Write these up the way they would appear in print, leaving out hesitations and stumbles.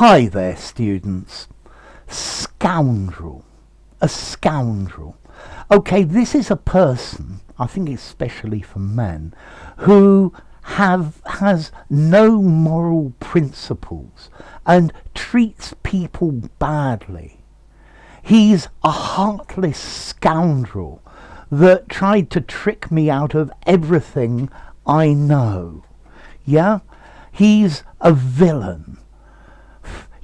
Hi there, students. Scoundrel. A scoundrel. Okay, this is a person, I think especially for men, who has no moral principles and treats people badly. He's a heartless scoundrel that tried to trick me out of everything I know. Yeah? He's a villain.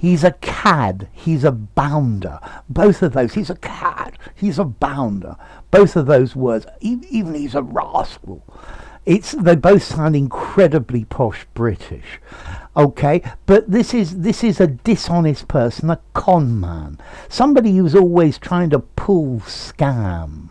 He's a cad, he's a bounder. Both of those, he's a cad, he's a bounder. Both of those words, even he's a rascal. They both sound incredibly posh British. Okay, but this is a dishonest person, a con man. Somebody who's always trying to pull scams.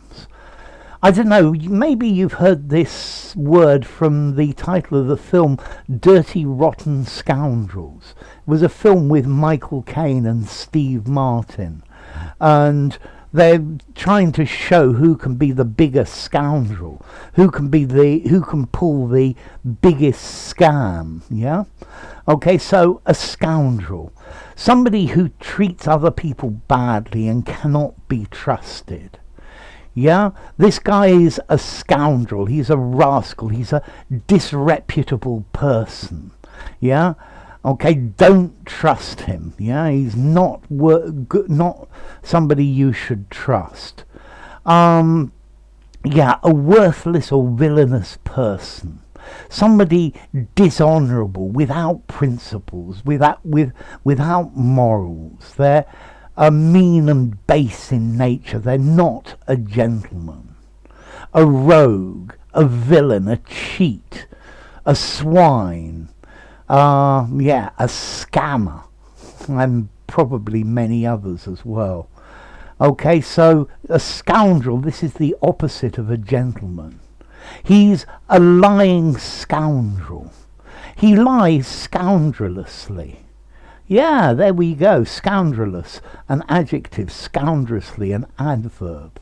I don't know, maybe you've heard this word from the title of the film Dirty Rotten Scoundrels. It was a film with Michael Caine and Steve Martin, and they're trying to show who can be the biggest scoundrel, who can pull the biggest scam. Yeah, okay, so a scoundrel, somebody who treats other people badly and cannot be trusted. Yeah, this guy is a scoundrel, he's a rascal, he's a disreputable person. Yeah, okay, don't trust him. Yeah, he's not somebody you should trust. Yeah, a worthless or villainous person, somebody dishonorable, without principles, without morals. They're mean and base in nature. They're not a gentleman. A rogue, a villain, a cheat, a swine, yeah, a scammer, and probably many others as well. Okay, so a scoundrel, this is the opposite of a gentleman. He's a lying scoundrel. He lies scoundrelously. Yeah, there we go. Scoundrelous, an adjective. Scoundrelously, an adverb.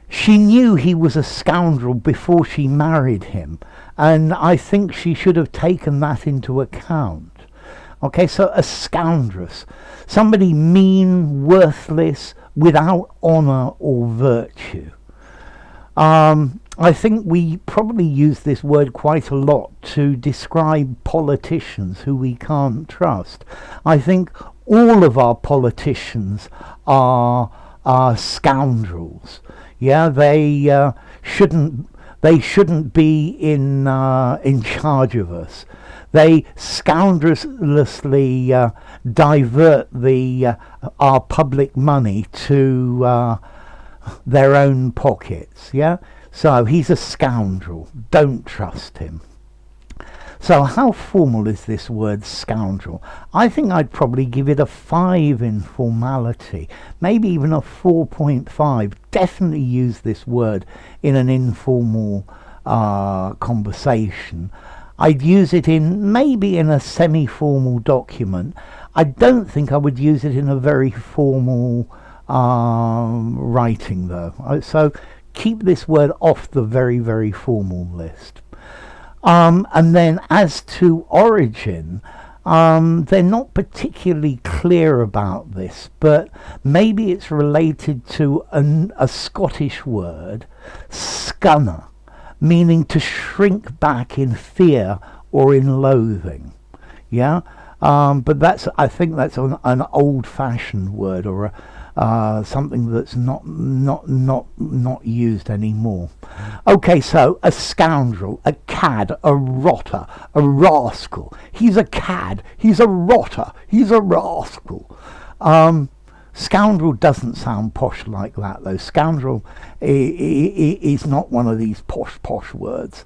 She knew he was a scoundrel before she married him, and I think she should have taken that into account. Okay, so a scoundress, somebody mean, worthless, without honour or virtue. I think we probably use this word quite a lot to describe politicians who we can't trust. I think all of our politicians are scoundrels. Yeah, they shouldn't be in charge of us. They scoundrelously divert our public money to their own pockets. Yeah. So he's a scoundrel. Don't trust him. So how formal is this word scoundrel? I think I'd probably give it a 5 in formality, maybe even a 4.5. Definitely use this word in an informal conversation. I'd use it maybe in a semi-formal document. I don't think I would use it in a very formal writing though. So keep this word off the very, very formal list. And then as to origin, they're not particularly clear about this, but maybe it's related to a Scottish word, scunner, meaning to shrink back in fear or in loathing. Yeah, but I think that's an old-fashioned word, or something that's not used anymore. Okay, so a scoundrel, a cad, a rotter, a rascal. He's a cad, he's a rotter, he's a rascal. Scoundrel doesn't sound posh like that though. Scoundrel is not one of these posh words.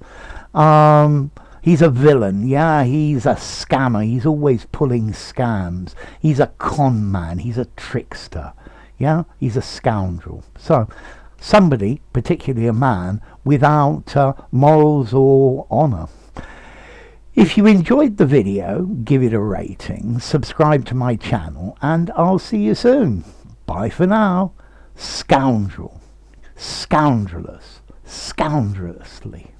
He's a villain, yeah, he's a scammer, he's always pulling scams. He's a con man, he's a trickster. Yeah, he's a scoundrel. So, somebody, particularly a man, without morals or honour. If you enjoyed the video, give it a rating, subscribe to my channel, and I'll see you soon. Bye for now. Scoundrel. Scoundrelous. Scoundrelously.